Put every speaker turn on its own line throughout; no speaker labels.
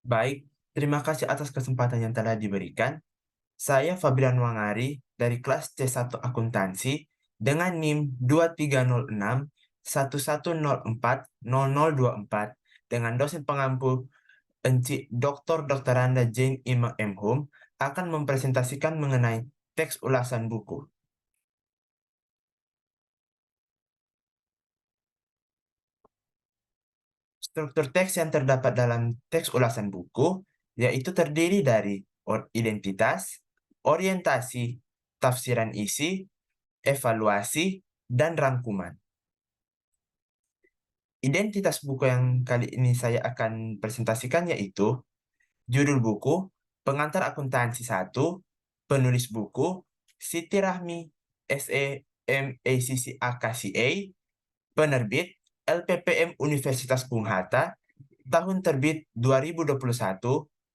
Baik, terima kasih atas kesempatan yang telah diberikan. Saya Fabian Wangari dari kelas C1 Akuntansi dengan NIM 230611040024 dengan dosen pengampu Enci Dr. Randa Jane Ima M. Hum akan mempresentasikan mengenai teks ulasan buku. Struktur teks yang terdapat dalam teks ulasan buku yaitu terdiri dari identitas, orientasi, tafsiran isi, evaluasi, dan rangkuman. Identitas buku yang kali ini saya akan presentasikan yaitu judul buku, pengantar akuntansi 1, penulis buku, Siti Rahmi, SE, MACCA KCA, penerbit, LPPM Universitas Bung Hatta, tahun terbit 2021,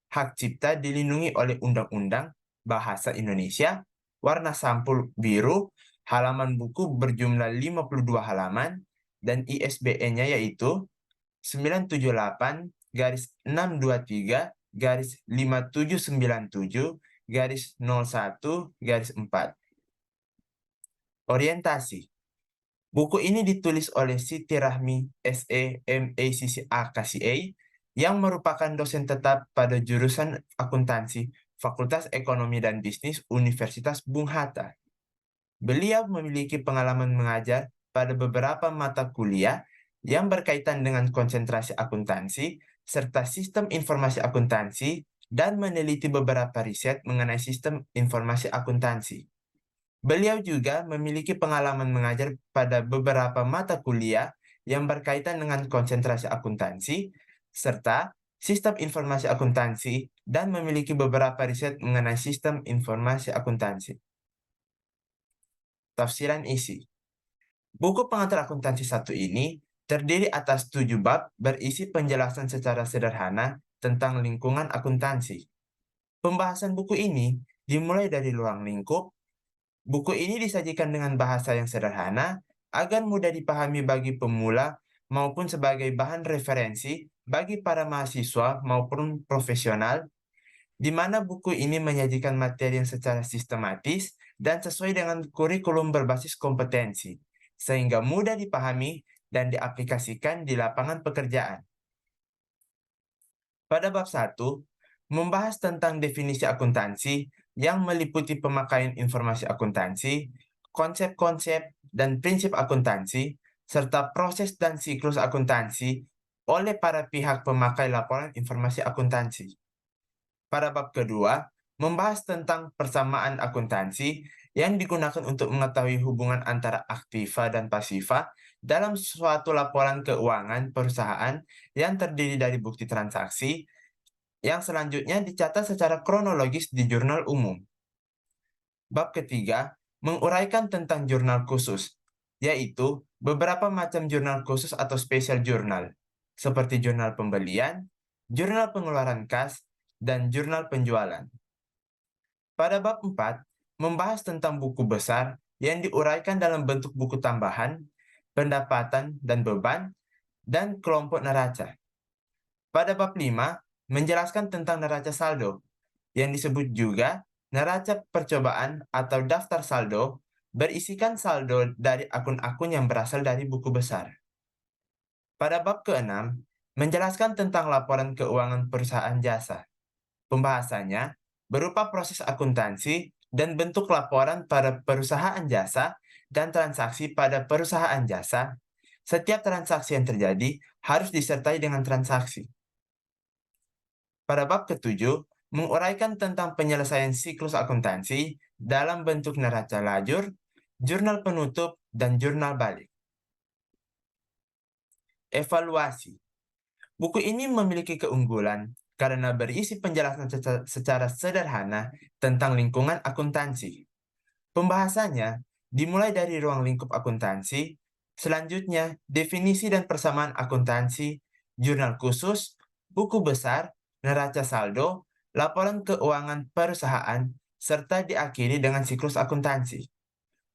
hak cipta dilindungi oleh Undang-Undang Bahasa Indonesia, warna sampul biru, halaman buku berjumlah 52 halaman, dan ISBN-nya yaitu 978 garis 623 garis 5797 garis 01 garis 4. Orientasi. Buku ini ditulis oleh Siti Rahmi, SE, MACCA KCA, yang merupakan dosen tetap pada jurusan akuntansi Fakultas Ekonomi dan Bisnis Universitas Bung Hatta. Beliau memiliki pengalaman mengajar pada beberapa mata kuliah yang berkaitan dengan konsentrasi akuntansi serta sistem informasi akuntansi dan meneliti beberapa riset mengenai sistem informasi akuntansi. Beliau juga memiliki pengalaman mengajar pada beberapa mata kuliah yang berkaitan dengan konsentrasi akuntansi serta sistem informasi akuntansi dan memiliki beberapa riset mengenai sistem informasi akuntansi. Tafsiran isi. Buku pengantar akuntansi 1 ini terdiri atas 7 bab berisi penjelasan secara sederhana tentang lingkungan akuntansi. Pembahasan buku ini dimulai dari ruang lingkup. Buku ini disajikan dengan bahasa yang sederhana agar mudah dipahami bagi pemula maupun sebagai bahan referensi bagi para mahasiswa maupun profesional, di mana buku ini menyajikan materi yang secara sistematis dan sesuai dengan kurikulum berbasis kompetensi, sehingga mudah dipahami dan diaplikasikan di lapangan pekerjaan. Pada bab 1, membahas tentang definisi akuntansi yang meliputi pemakaian informasi akuntansi, konsep-konsep dan prinsip akuntansi, serta proses dan siklus akuntansi oleh para pihak pemakai laporan informasi akuntansi. Pada bab kedua, membahas tentang persamaan akuntansi yang digunakan untuk mengetahui hubungan antara aktiva dan pasiva dalam suatu laporan keuangan perusahaan yang terdiri dari bukti transaksi, yang selanjutnya dicatat secara kronologis di jurnal umum. Bab ketiga, menguraikan tentang jurnal khusus, yaitu beberapa macam jurnal khusus atau special journal, seperti jurnal pembelian, jurnal pengeluaran kas, dan jurnal penjualan. Pada bab 4, membahas tentang buku besar yang diuraikan dalam bentuk buku tambahan, pendapatan dan beban, dan kelompok neraca. Pada bab 5, menjelaskan tentang neraca saldo, yang disebut juga neraca percobaan atau daftar saldo, berisikan saldo dari akun-akun yang berasal dari buku besar. Pada bab ke-6, menjelaskan tentang laporan keuangan perusahaan jasa. Pembahasannya berupa proses akuntansi dan bentuk laporan pada perusahaan jasa dan transaksi pada perusahaan jasa. Setiap transaksi yang terjadi harus disertai dengan transaksi. Pada bab ke-7, menguraikan tentang penyelesaian siklus akuntansi dalam bentuk neraca lajur, jurnal penutup, dan jurnal balik. Evaluasi. Buku ini memiliki keunggulan karena berisi penjelasan secara sederhana tentang lingkungan akuntansi. Pembahasannya dimulai dari ruang lingkup akuntansi, selanjutnya definisi dan persamaan akuntansi, jurnal khusus, buku besar, neraca saldo, laporan keuangan perusahaan, serta diakhiri dengan siklus akuntansi.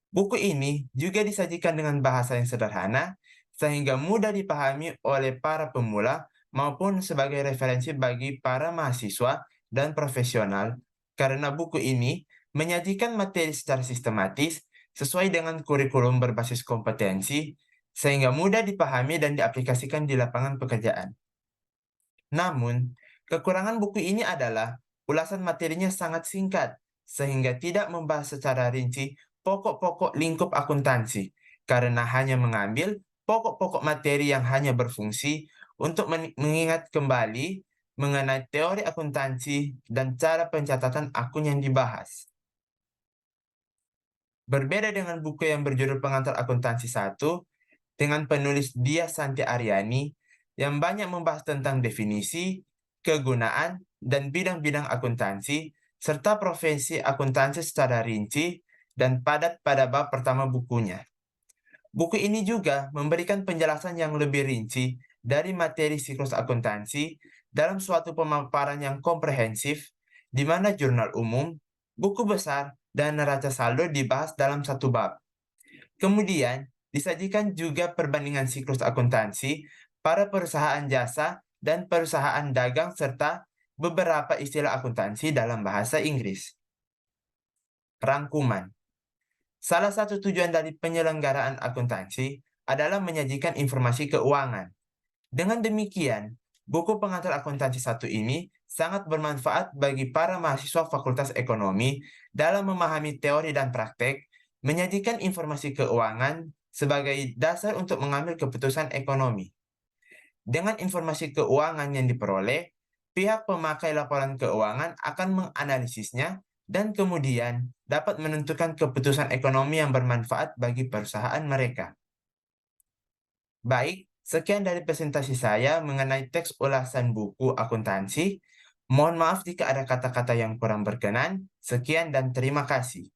Buku ini juga disajikan dengan bahasa yang sederhana, sehingga mudah dipahami oleh para pemula maupun sebagai referensi bagi para mahasiswa dan profesional, karena buku ini menyajikan materi secara sistematis sesuai dengan kurikulum berbasis kompetensi, sehingga mudah dipahami dan diaplikasikan di lapangan pekerjaan. Namun, kekurangan buku ini adalah ulasan materinya sangat singkat, sehingga tidak membahas secara rinci pokok-pokok lingkup akuntansi, karena hanya mengambil pokok-pokok materi yang hanya berfungsi untuk mengingat kembali mengenai teori akuntansi dan cara pencatatan akun yang dibahas. Berbeda dengan buku yang berjudul Pengantar Akuntansi 1, dengan penulis Dia Santi Aryani, yang banyak membahas tentang definisi, kegunaan, dan bidang-bidang akuntansi, serta profesi akuntansi secara rinci dan padat pada bab pertama bukunya. Buku ini juga memberikan penjelasan yang lebih rinci dari materi siklus akuntansi dalam suatu pemaparan yang komprehensif, di mana jurnal umum, buku besar, dan neraca saldo dibahas dalam satu bab. Kemudian, disajikan juga perbandingan siklus akuntansi para perusahaan jasa dan perusahaan dagang serta beberapa istilah akuntansi dalam bahasa Inggris. Rangkuman. Salah satu tujuan dari penyelenggaraan akuntansi adalah menyajikan informasi keuangan. Dengan demikian, buku pengantar akuntansi 1 ini sangat bermanfaat bagi para mahasiswa Fakultas Ekonomi dalam memahami teori dan praktek, menyajikan informasi keuangan sebagai dasar untuk mengambil keputusan ekonomi. Dengan informasi keuangan yang diperoleh, pihak pemakai laporan keuangan akan menganalisisnya dan kemudian dapat menentukan keputusan ekonomi yang bermanfaat bagi perusahaan mereka. Baik, sekian dari presentasi saya mengenai teks ulasan buku akuntansi. Mohon maaf jika ada kata-kata yang kurang berkenan. Sekian dan terima kasih.